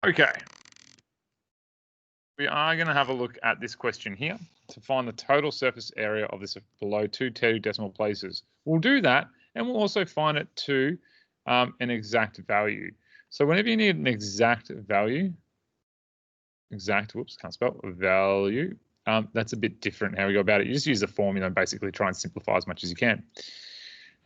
Okay. We are going to have a look at this question here to find the total surface area of this below two decimal places. We'll do that, and we'll also find it to an exact value. So whenever you need an exact value, whoops, can't spell, value, that's a bit different how we go about it. You just use the formula and basically try and simplify as much as you can.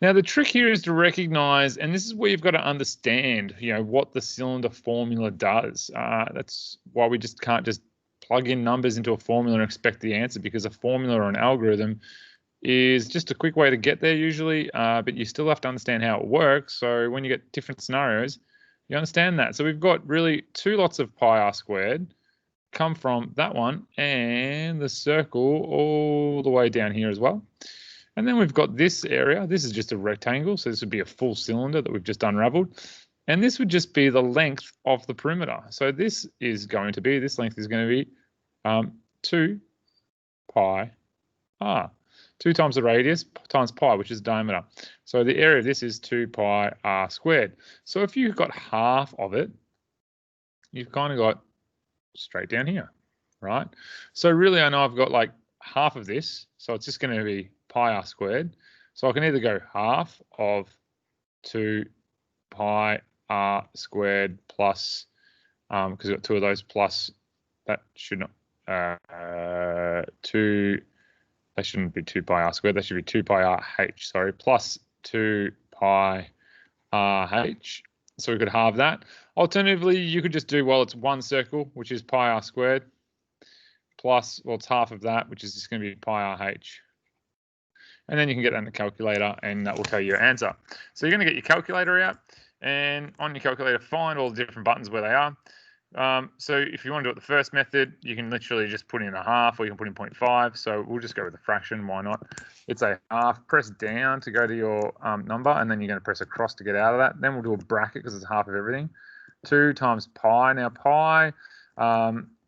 Now, the trick here is to recognize, and this is where you've got to understand, what the cylinder formula does. That's why we just can't just plug in numbers into a formula and expect the answer, because a formula or an algorithm is just a quick way to get there usually, but you still have to understand how it works. So when you get different scenarios, you understand that. So we've got really two lots of pi r squared come from that one and the circle all the way down here as well. And then we've got this area. This is just a rectangle, so this would be a full cylinder that we've just unraveled. And this would just be the length of the perimeter. So this length is going to be 2 pi r. 2 times the radius times pi, which is diameter. So the area of this is 2 pi r squared. So if you've got half of it, you've kind of got straight down here, right? So really I know I've got like half of this, so it's just going to be pi r squared. So I can either go half of 2 pi r squared plus, because we've got two of those, plus that should not, that shouldn't be 2 pi r squared, that should be 2 pi r h, sorry, plus 2 pi r h. So we could halve that. Alternatively, you could just do, well, it's one circle, which is pi r squared, plus, well, it's half of that, which is just going to be pi r h. And then you can get that in the calculator, and that will tell you your answer. So you're going to get your calculator out, and on your calculator, find all the different buttons where they are. So if you want to do it the first method, you can literally just put in a half, or you can put in 0.5. So we'll just go with a fraction. Why not? It's a half. Press down to go to your number, and then you're going to press across to get out of that. Then we'll do a bracket because it's half of everything. 2 times pi. Now pi,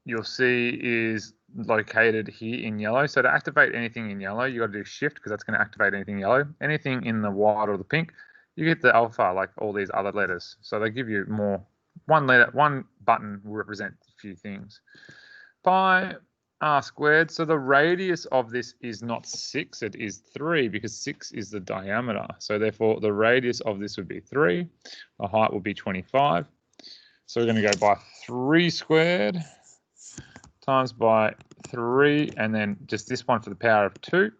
you'll see, is located here in yellow. So to activate anything in yellow, you got to do shift, because that's going to activate anything yellow. Anything in the white or the pink, you get the alpha, like all these other letters. So they give you more. One button will represent a few things. Pi r squared. So the radius of this is not 6, it is 3, because 6 is the diameter. So therefore the radius of this would be 3. The height will be 25. So we're going to go by 3 squared times by 3, and then just this one for the power of 2,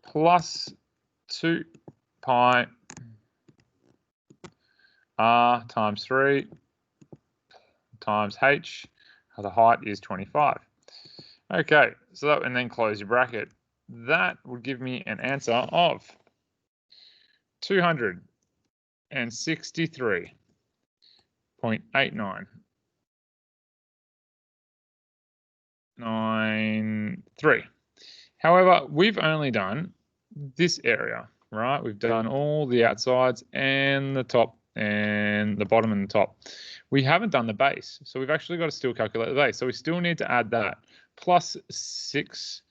plus 2 pi r times 3 times h. The height is 25. Okay, so that, and then close your bracket. That would give me an answer of 263.8993. However, we've only done this area, right? We've done all the outsides and the top and the bottom and the top. We haven't done the base, so we've actually got to still calculate the base. So we still need to add that, plus 6.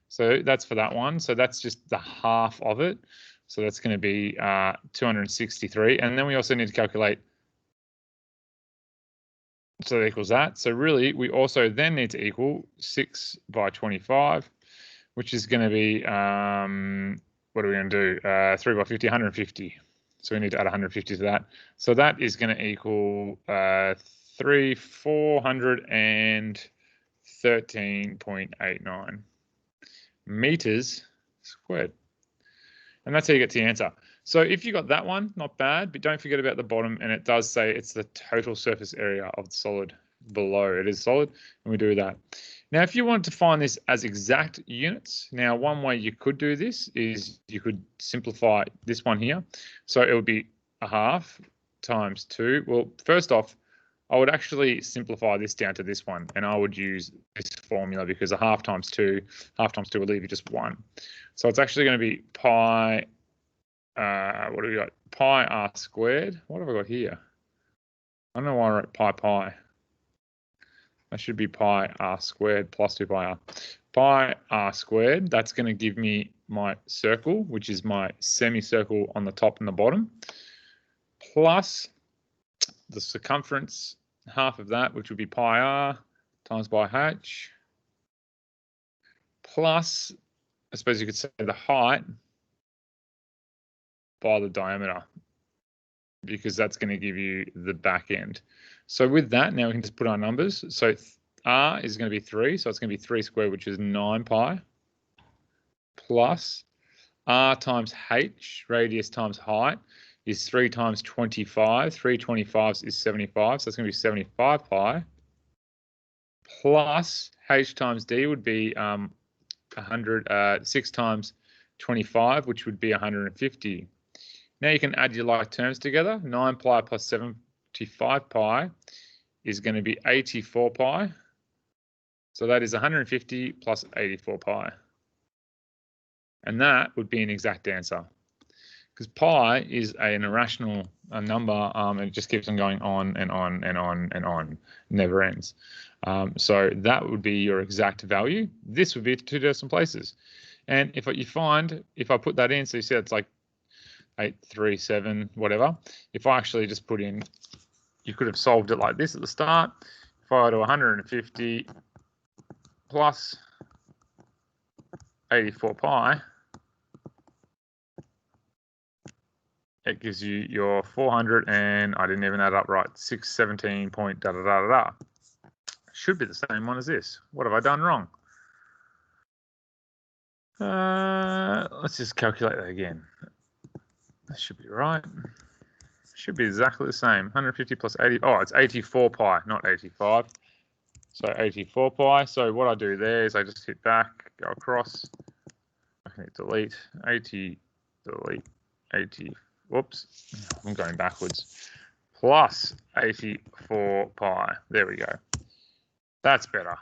So that's for that one. So that's just the half of it. So that's going to be 263. And then we also need to calculate, so that equals that. So really, we also then need to equal 6 by 25, which is going to be, what are we going to do? 3 by 50, 150. So we need to add 150 to that. So that is going to equal 413.89 meters squared. And that's how you get to the answer. So if you got that one, not bad, but don't forget about the bottom, and it does say it's the total surface area of the solid below. It is solid, and we do that. Now, if you want to find this as exact units, now one way you could do this is you could simplify this one here. So it would be a half times 2. Well, first off, I would actually simplify this down to this one, and I would use this formula, because a half times 2 will leave you just 1. So it's actually going to be pi, what do we got? Pi r squared. What have I got here? I don't know why I wrote pi. That should be pi r squared plus 2 pi r. Pi r squared, that's going to give me my circle, which is my semicircle on the top and the bottom, plus the circumference half of that, which would be pi r times by h, plus, I suppose you could say the height by the diameter, because that's going to give you the back end. So with that, now we can just put our numbers. So r is going to be 3, so it's going to be 3 squared, which is 9 pi, plus r times h, radius times height, is 3 times 25. 3 25s is 75, so it's going to be 75 pi, plus h times d would be 6 times 25, which would be 150. Now you can add your like terms together. 9 pi plus 75 pi is going to be 84 pi. So that is 150 plus 84 pi. And that would be an exact answer. Because pi is an irrational number, and it just keeps on going on and on and on and on, never ends. So that would be your exact value. This would be 2 decimal places. And if you find, if I put that in, so you see it's like 837, whatever. If I actually just put in, you could have solved it like this at the start. If I go to 150 plus 84 pi, it gives you your 400 and I didn't even add up right, 617 point da da da da da. Should be the same one as this. What have I done wrong? Let's just calculate that again. That should be right. Should be exactly the same. 150 plus 80. Oh, it's 84 pi, not 85. So 84 pi. So what I do there is I just hit back, go across. I can hit delete. 80, delete, 80. Whoops, I'm going backwards. Plus 84 pi. There we go. That's better.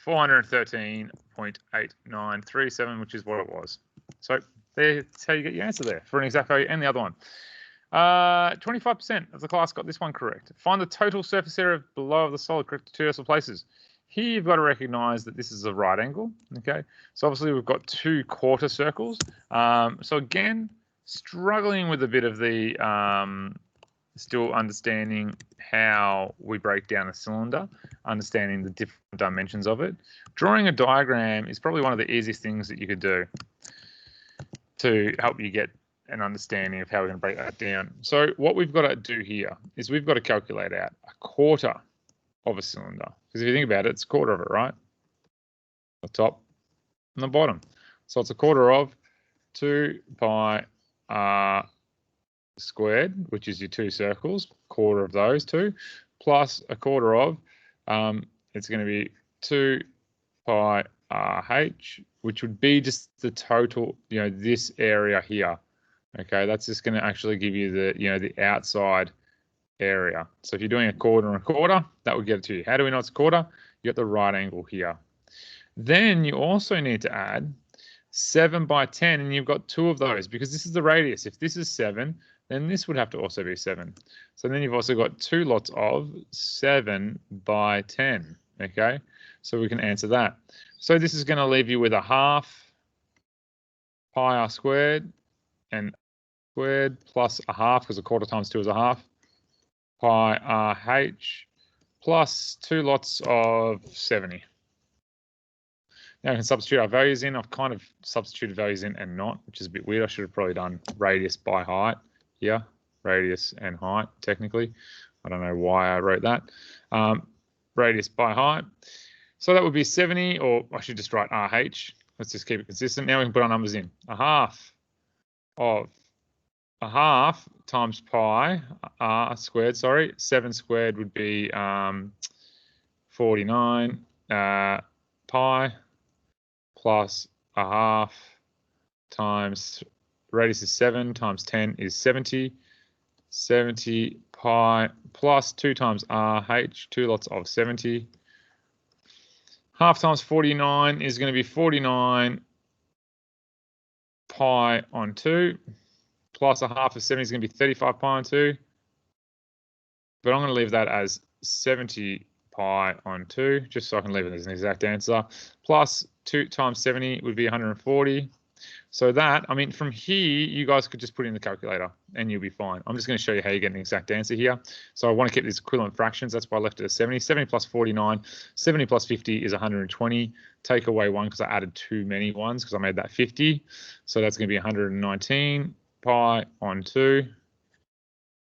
413.8937, which is what it was. So that's how you get your answer there for an exact value. And the other one. 25% of the class got this one correct. Find the total surface area below of the solid, correct to 2 decimal places. Here you've got to recognize that this is a right angle. Okay, so obviously we've got 2 quarter circles. So again, struggling with a bit of the still understanding how we break down a cylinder, understanding the different dimensions of it. Drawing a diagram is probably one of the easiest things that you could do to help you get an understanding of how we're going to break that down. So what we've got to do here is we've got to calculate out a quarter of a cylinder. Because if you think about it, it's a quarter of it, right? The top and the bottom. So it's a quarter of 2 pi r squared, which is your 2 circles, quarter of those 2, plus a quarter of, it's going to be 2 pi RH, which would be just the total, this area here. Okay, that's just going to actually give you the, the outside area. So if you're doing a quarter and a quarter, that would get it to you. How do we know it's a quarter? You got the right angle here. Then you also need to add 7 by 10, and you've got 2 of those because this is the radius. If this is 7, then this would have to also be 7. So then you've also got 2 lots of 7 by 10. Okay, so we can answer that. So this is going to leave you with a half pi r squared and squared plus a half, because a quarter times 2 is a half, pi RH plus 2 lots of 70. Now we can substitute our values in. I've kind of substituted values in and not, which is a bit weird. I should have probably done radius by height here, radius and height technically. I don't know why I wrote that. Radius by height. So that would be 70, or I should just write RH. Let's just keep it consistent. Now we can put our numbers in. A half times pi r squared, 7 squared would be 49 pi plus a half times radius is 7 times 10 is 70. 70 pi plus 2 times RH, 2 lots of 70. Half times 49 is going to be 49 pi on 2. Plus a half of 70 is going to be 35 pi on 2. But I'm going to leave that as 70 pi on 2, just so I can leave it as an exact answer. Plus 2 times 70 would be 140. So that, I mean, from here, you guys could just put in the calculator and you'll be fine. I'm just going to show you how you get an exact answer here. So I want to keep these equivalent fractions. That's why I left it at 70. 70 plus 49, 70 plus 50 is 120. Take away 1 because I added too many ones because I made that 50. So that's going to be 119 pi on 2.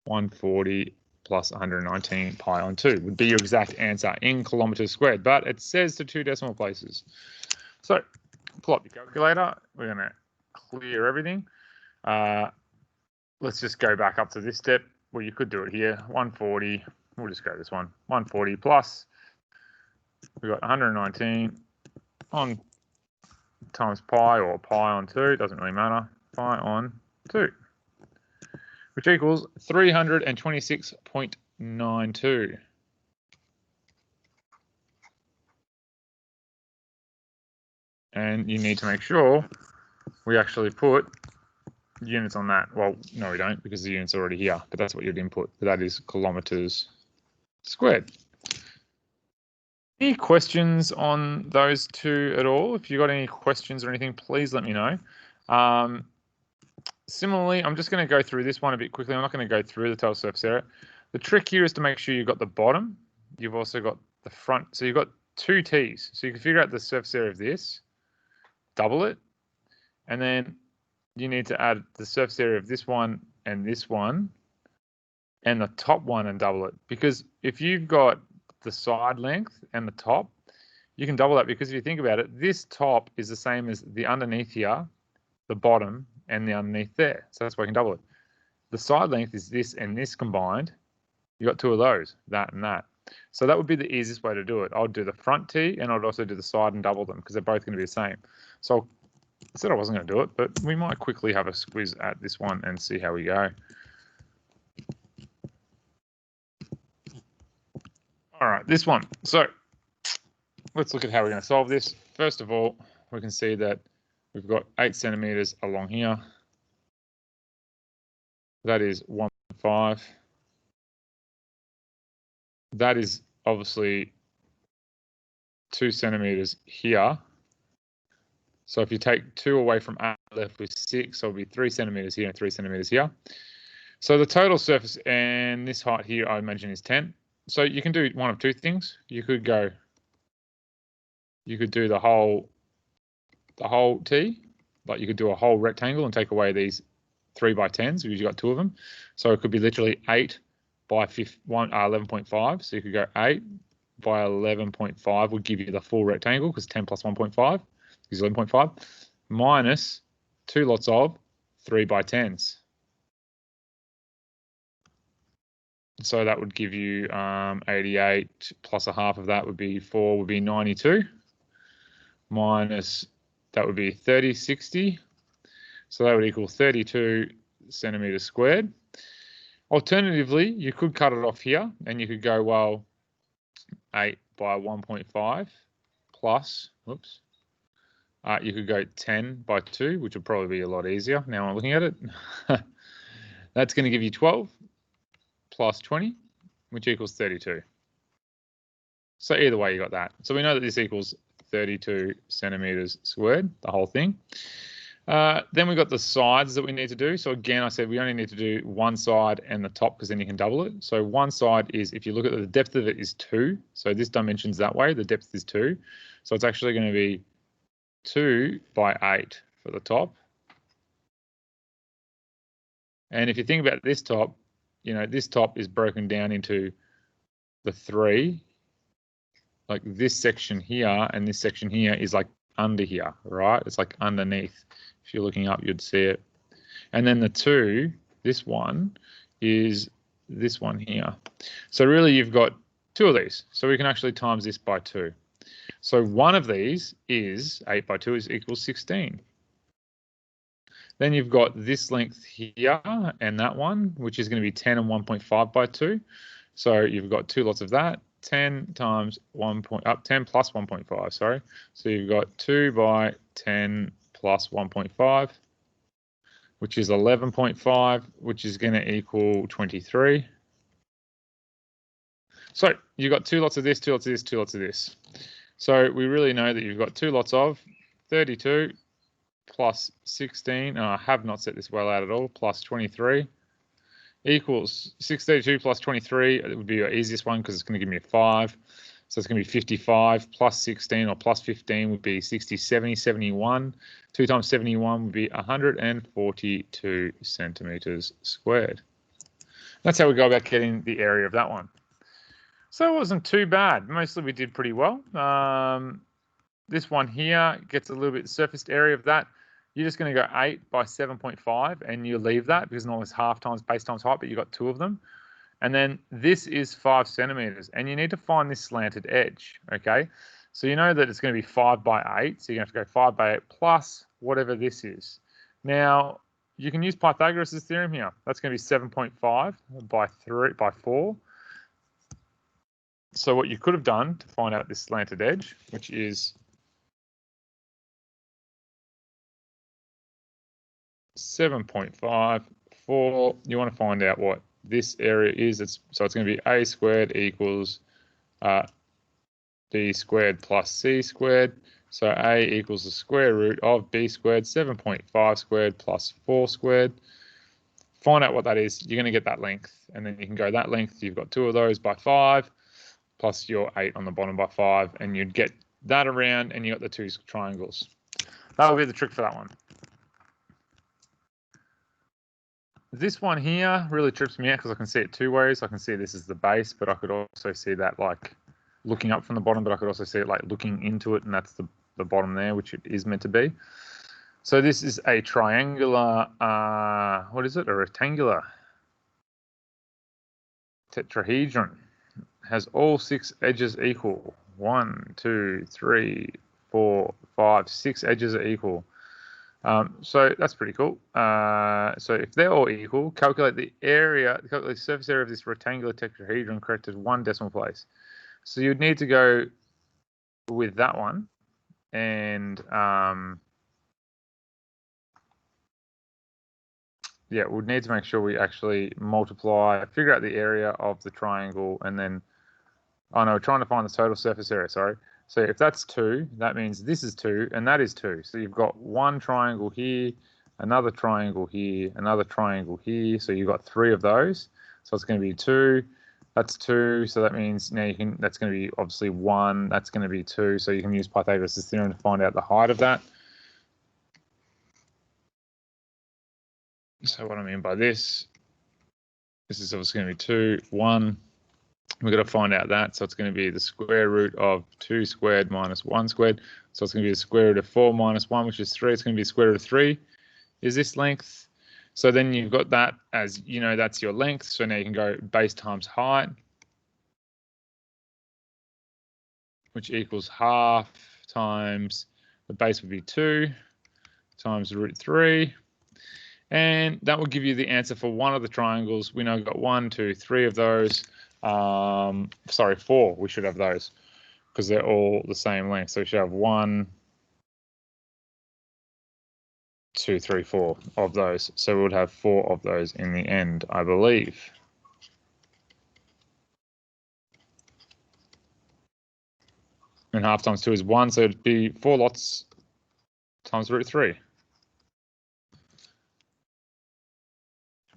140 plus 119 pi on 2 would be your exact answer in kilometers squared. But it says to 2 decimal places. So pull up your calculator. We're going to clear everything. Let's just go back up to this step. Well, you could do it here. 140. We'll just go this one. 140 plus. We've got 119 on times pi or pi on 2. Doesn't really matter. Pi on 2, which equals 326.92. And you need to make sure we actually put units on that. Well, no, we don't because the unit's already here, but that's what you'd input. That is kilometers squared. Any questions on those two at all? If you've got any questions or anything, please let me know. Similarly, I'm just going to go through this one a bit quickly. I'm not going to go through the total surface area. The trick here is to make sure you've got the bottom. You've also got the front. So you've got two t's. So you can figure out the surface area of this, double it, and then you need to add the surface area of this one and the top one and double it. Because if you've got the side length and the top, you can double that because if you think about it, this top is the same as the underneath here, the bottom, and the underneath there. So that's why I can double it. The side length is this and this combined. You got two of those, that and that. So that would be the easiest way to do it. I'll do the front T and I'd also do the side and double them because they're both going to be the same. So I said I wasn't going to do it, but we might quickly have a squiz at this one and see how we go. All right, this one. So let's look at how we're going to solve this. First of all, we can see that we've got 8 centimeters along here. That is 1.5. That is obviously 2 centimeters here. So if you take 2 away from 8, left with 6, so it'll be 3 centimeters here and 3 centimeters here. So the total surface and this height here, I imagine, is 10. So you can do one of two things. You could do the whole T, like you could do a whole rectangle and take away these 3 by 10s because you've got 2 of them. So it could be literally 8 by 11.5. So you could go 8 by 11.5 would give you the full rectangle because 10 plus 1.5 is 11.5 minus 2 lots of 3 by 10s. So that would give you 88 plus a half of that would be 4, would be 92 minus that would be 3060. So that would equal 32 centimeters squared. Alternatively, you could cut it off here and you could go, well, 8 by 1.5 plus, whoops, you could go 10 by 2, which would probably be a lot easier. Now I'm looking at it. That's going to give you 12 plus 20, which equals 32. So either way, you got that. So we know that this equals 32 centimeters squared, the whole thing. Then we've got the sides that we need to do. So again, I said we only need to do one side and the top because then you can double it. So one side is, if you look at the depth of it is 2. So this dimension's that way, the depth is 2. So it's actually going to be 2 by 8 for the top. And if you think about this top, you know, this top is broken down into the 3. Like this section here and this section here is like under here, right? It's like underneath. If you're looking up, you'd see it. And then the 2, this one, is this one here. So really you've got 2 of these. So we can actually times this by 2. So one of these is 8 by 2 is equals 16. Then you've got this length here and that one, which is going to be 10 and 1.5 by 2. So you've got 2 lots of that. 10 times 10 plus 1.5, sorry. So you've got 2 by 10 plus 1.5, which is 11.5, which is going to equal 23. So you've got 2 lots of this, 2 lots of this, 2 lots of this. So we really know that you've got 2 lots of 32 plus 16. I have not set this well out at all. Plus 23 equals 632 plus 23. It would be your easiest one because it's going to give me a 5. So it's going to be 55 plus 16 or plus 15 would be 60, 70, 71. 2 times 71 would be 142 centimeters squared. That's how we go about getting the area of that one. So it wasn't too bad. Mostly we did pretty well. This one here gets a little bit surface area of that. You're just going to go 8 by 7.5 and you leave that because normally it's half times base times height, but you've got 2 of them. And then this is 5 centimeters and you need to find this slanted edge, okay? So you know that it's going to be 5 by 8, so you have to go 5 by 8 plus whatever this is. Now, you can use Pythagoras' theorem here. That's going to be 7.5 by 4. So what you could have done to find out this slanted edge, which is 7.5, 4, you want to find out what this area is. So it's going to be a squared equals b squared plus c squared. So a equals the square root of b squared, 7.5 squared plus 4 squared. Find out what that is. You're going to get that length. And then you can go that length. You've got 2 of those by 5 plus your 8 on the bottom by 5. And you'd get that around and you got the 2 triangles. That will be the trick for that one. This one here really trips me out because I can see it 2 ways. I can see this is the base, but I could also see that like looking up from the bottom, but I could also see it like looking into it, and that's the bottom there, which it is meant to be. So this is a triangular, what is it? A rectangular tetrahedron. Has all 6 edges equal. 1, 2, 3, 4, 5, 6 edges are equal. So that's pretty cool. So if they're all equal, calculate the surface area of this rectangular tetrahedron corrected 1 decimal place. So you'd need to go with that one and yeah, we'd need to make sure we actually figure out the area of the triangle and then, oh no, we're trying to find the total surface area, sorry. So if that's 2, that means this is 2 and that is 2. So you've got 1 triangle here, another triangle here, another triangle here. So you've got 3 of those. So it's going to be 2. That's 2. So that means now that's going to be obviously 1. That's going to be 2. So you can use Pythagoras' theorem to find out the height of that. So what I mean by this is obviously going to be 2, 1. We've got to find out that. So it's going to be the square root of 2 squared minus 1 squared. So it's going to be the square root of 4 minus 1, which is 3. It's going to be the square root of 3 is this length. So then you've got that as, you know, that's your length. So now you can go base times height, which equals half times the base would be 2 times root 3. And that will give you the answer for one of the triangles. We know we've got 1, 2, 3 of those. Sorry, 4. We should have those because they're all the same length. So we should have 1, 2, 3, 4 of those. So we would have 4 of those in the end, I believe. And half times 2 is 1, so it'd be 4 lots times root 3.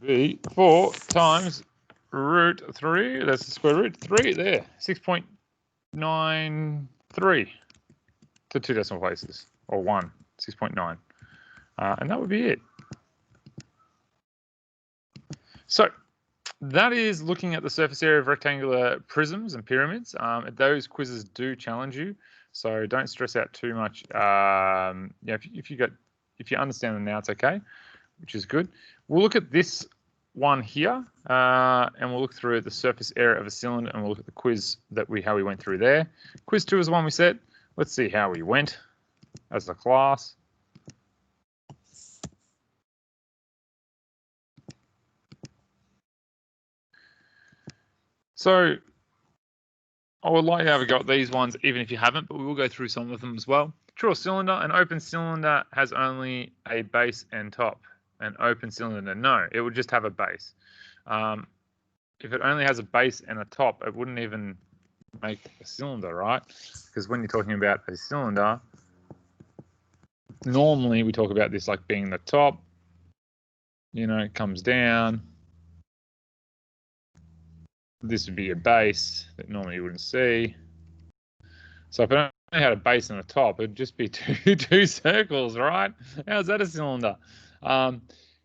Be 4 times root 3. That's the square root 3 there. 6.93 to 2 decimal places, or 1, 6.9. And that would be it. So that is looking at the surface area of rectangular prisms and pyramids. Those quizzes do challenge you, so don't stress out too much. Yeah, if you understand them now, it's okay, which is good. We'll look at this one here, and we'll look through the surface area of a cylinder, and we'll look at the quiz how we went through there. Quiz 2 is the one we set. Let's see how we went as a class. So I would like to have a go at these ones, even if you haven't, but we will go through some of them as well. Draw a cylinder. An open cylinder has only a base and top. An open cylinder, no, it would just have a base. If it only has a base and a top, it wouldn't even make a cylinder, right? Because when you're talking about a cylinder, normally we talk about this like being the top, it comes down. This would be a base that normally you wouldn't see. So if I only had a base on the top, it'd just be two circles, right? How's that a cylinder?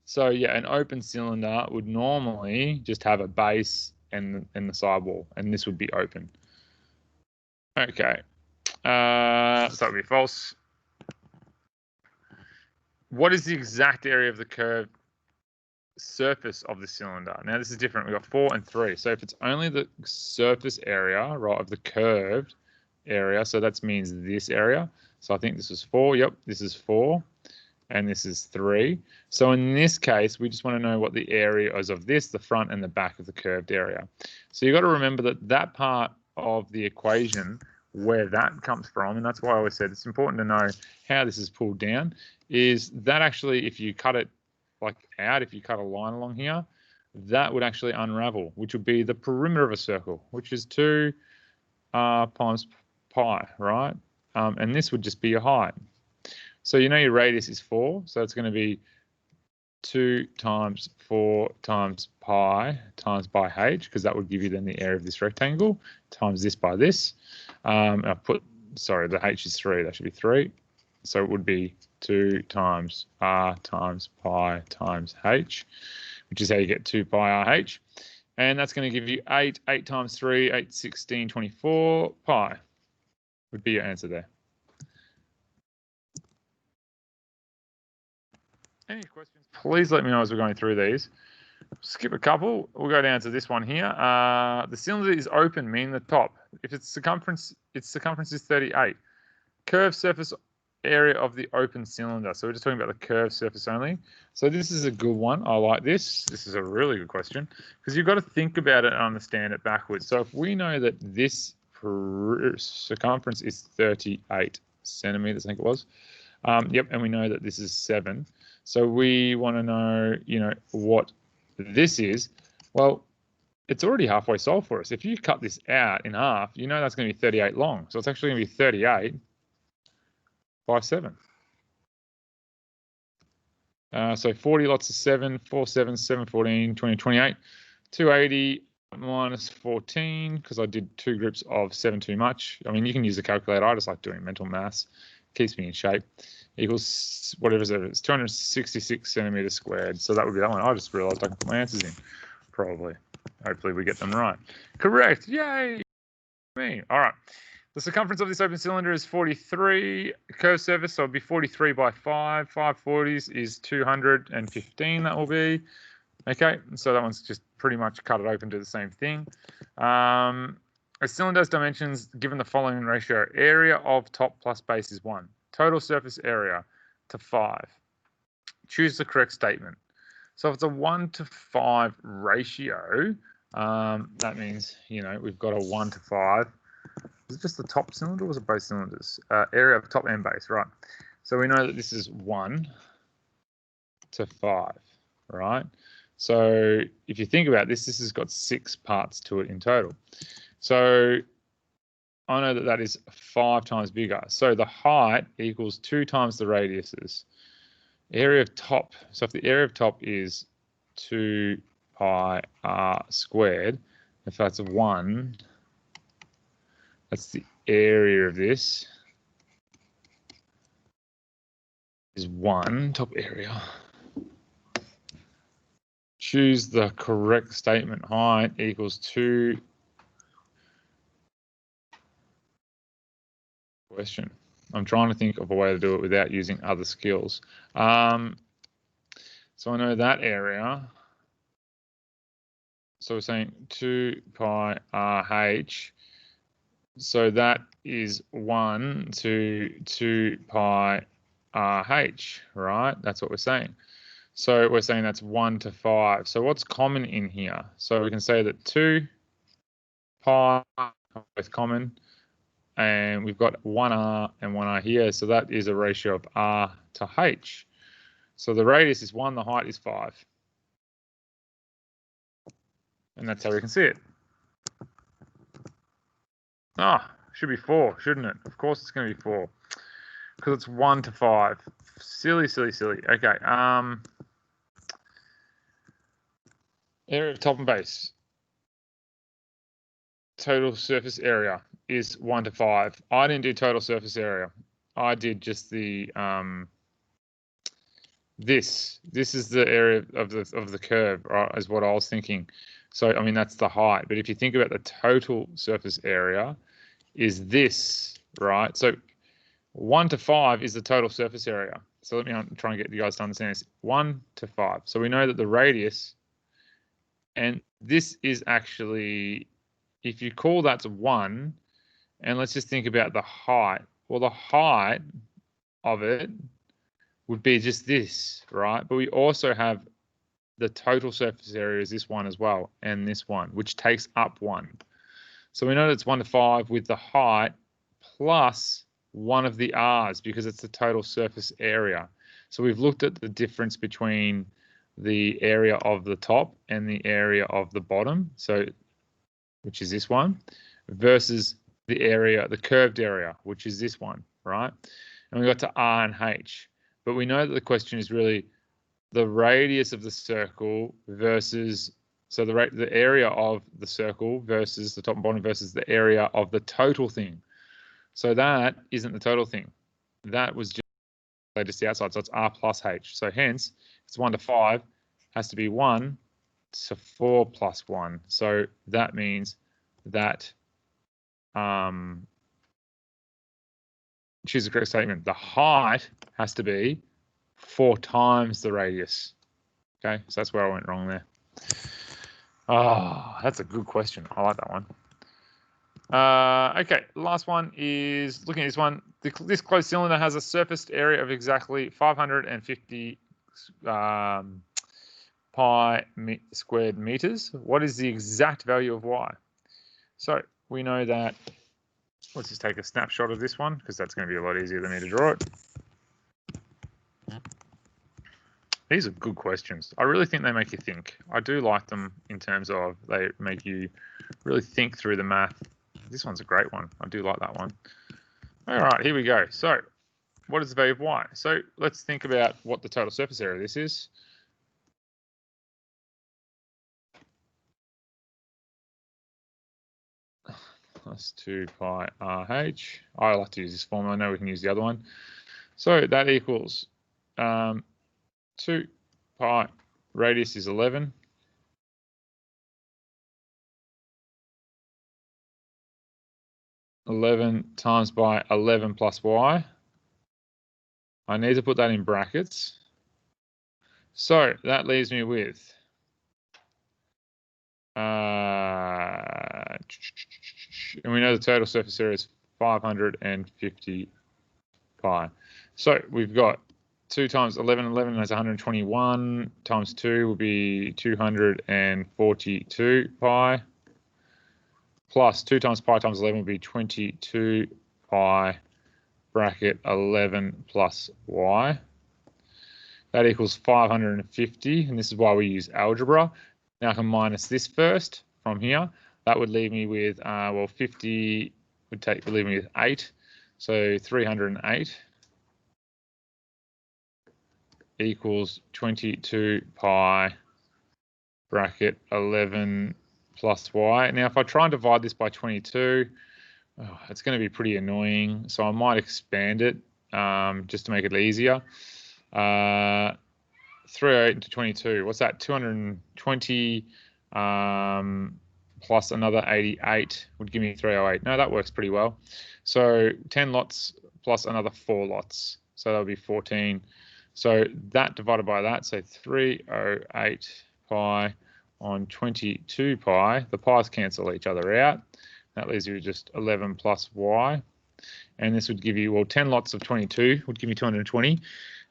So yeah, an open cylinder would normally just have a base and the sidewall, and this would be open. Okay, so that would be false. What is the exact area of the curved surface of the cylinder? Now this is different. We've got 4 and 3. So if it's only the surface area, right, of the curved area, so that means this area. So I think this is 4. Yep, this is 4. And this is 3. So in this case, we just want to know what the area is of this, the front and the back of the curved area. So you've got to remember that that part of the equation, where that comes from, and that's why I always said it's important to know how this is pulled down, is that actually, if you cut it like out, if you cut a line along here, that would actually unravel, which would be the perimeter of a circle, which is 2 times pi, right? And this would just be your height. So you know your radius is 4, so it's going to be 2 times 4 times pi times by h, because that would give you then the area of this rectangle, times this by this. I put, sorry, the h is 3, that should be 3. So it would be 2 times r times pi times h, which is how you get 2 pi rh. And that's going to give you 8. 8 times 3, 8, 16, 24 pi would be your answer there. Any questions, please let me know as we're going through these. Skip a couple. We'll go down to this one here. The cylinder is open, meaning the top. If its circumference is 38. Curved surface area of the open cylinder. So we're just talking about the curved surface only. So this is a good one. I like this. This is a really good question because you've got to think about it and understand it backwards. So if we know that this circumference is 38 centimeters, I think it was. Yep, and we know that this is 7. So we want to know, what this is. Well, it's already halfway solved for us. If you cut this out in half, that's going to be 38 long. So it's actually going to be 38 by 7. So 40 lots of 7, 4 7, 7, 14, 20, 28. 280 minus 14, because I did 2 groups of 7 too much. I mean, you can use a calculator. I just like doing mental maths. Keeps me in shape. Equals whatever it is, 266 centimeters squared. So that would be that one. I just realized I can put my answers in. Probably. Hopefully we get them right. Correct. Yay. Me. All right. The circumference of this open cylinder is 43. Curved surface, so it'll be 43 by 5. 540s is 215, that will be. Okay, so that one's just pretty much cut it open to the same thing. A cylinder's dimensions given the following ratio. Area of top plus base is 1. Total surface area to 5. Choose the correct statement. So if it's a 1 to 5 ratio, that means, we've got a 1 to 5. Is it just the top cylinder or was it both cylinders? Area of top and base, right. So we know that this is 1 to 5, right? So if you think about this, this has got 6 parts to it in total. So I know that that is 5 times bigger. So the height equals 2 times the radiuses. Area of top. So if the area of top is 2 pi r squared, if that's 1, that's the area of this is 1, top area. Choose the correct statement. Height equals 2. Question. I'm trying to think of a way to do it without using other skills. So I know that area. So we're saying 2 pi RH. So that is 1 to 2 pi RH, right? That's what we're saying. So we're saying that's 1 to 5. So what's common in here? So we can say that 2 pi is common. And we've got 1r and 1r here, so that is a ratio of r to h. So the radius is 1, the height is 5. And that's how we can see it. Should be 4, shouldn't it? Of course it's going to be 4. because it's 1 to 5. Silly, silly, silly. Okay. Area of top and base. Total surface area is 1 to 5. I didn't do total surface area. I did just the this is the area of the curve, right, is what I was thinking. So I mean that's the height, but if you think about the total surface area is this, right? So 1 to 5 is the total surface area. So let me try and get you guys to understand this. 1 to 5. So we know that the radius, and this is actually, if you call that 1, and let's just think about the height. Well, the height of it would be just this, right? But we also have the total surface area is this one as well, and this one, which takes up 1. So we know that it's 1 to 5 with the height plus one of the r's because it's the total surface area. So we've looked at the difference between the area of the top and the area of the bottom, so which is this one, versus the area, the curved area, which is this one, right? And we got to R and H. But we know that the question is really the radius of the circle versus, so the area of the circle versus the top and bottom versus the area of the total thing. So that isn't the total thing. That was just the outside. So it's R plus H. So hence, it's 1 to 5 has to be 1 to 4 plus 1. So that means that choose the correct statement. The height has to be 4 times the radius. Okay, so that's where I went wrong there. Oh, that's a good question. I like that one. Okay, last one is looking at this one. This closed cylinder has a surface area of exactly 550 pi squared meters. What is the exact value of y? So we know that. Let's just take a snapshot of this one because that's going to be a lot easier than me to draw it. These are good questions. I really think they make you think. I do like them in terms of they make you really think through the math. This one's a great one. I do like that one. All right, here we go. So what is the value of y? So let's think about what the total surface area of this is. Plus 2 pi RH. I like to use this formula. I know we can use the other one. So that equals 2 pi, radius is 11. 11 times by 11 plus y. I need to put that in brackets. So that leaves me with and we know the total surface area is 550 pi. So we've got 2 times 11, 11 is 121, times 2 will be 242 pi, plus 2 times pi times 11 will be 22 pi, bracket 11 plus y. That equals 550, and this is why we use algebra. Now I can minus this first from here. That would leave me with, well, 50 would leave me with 8. So 308 equals 22 pi, bracket 11 plus y. Now, if I try and divide this by 22, it's going to be pretty annoying. So I might expand it just to make it easier. 308 into 22, what's that? 220 plus another 88 would give me 308. No, that works pretty well. So 10 lots plus another 4 lots. So that'll be 14. So that divided by that, so 308 pi on 22 pi. The pi's cancel each other out. That leaves you with just 11 plus y. And this would give you, well, 10 lots of 22 would give me 220.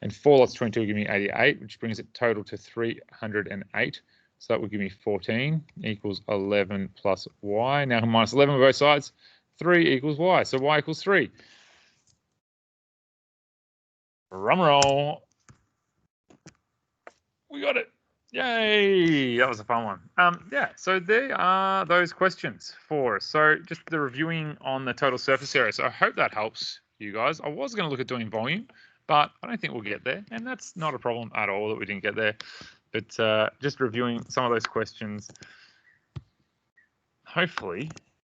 And 4 lots of 22 would give me 88, which brings it total to 308. So that would give me 14 equals 11 plus y. Now minus 11 on both sides, 3 equals y. So y equals 3. Drum roll. We got it. Yay, that was a fun one. Yeah, so there are those questions for us. So just the reviewing on the total surface area. So I hope that helps you guys. I was going to look at doing volume, but I don't think we'll get there. And that's not a problem at all that we didn't get there. But just reviewing some of those questions, hopefully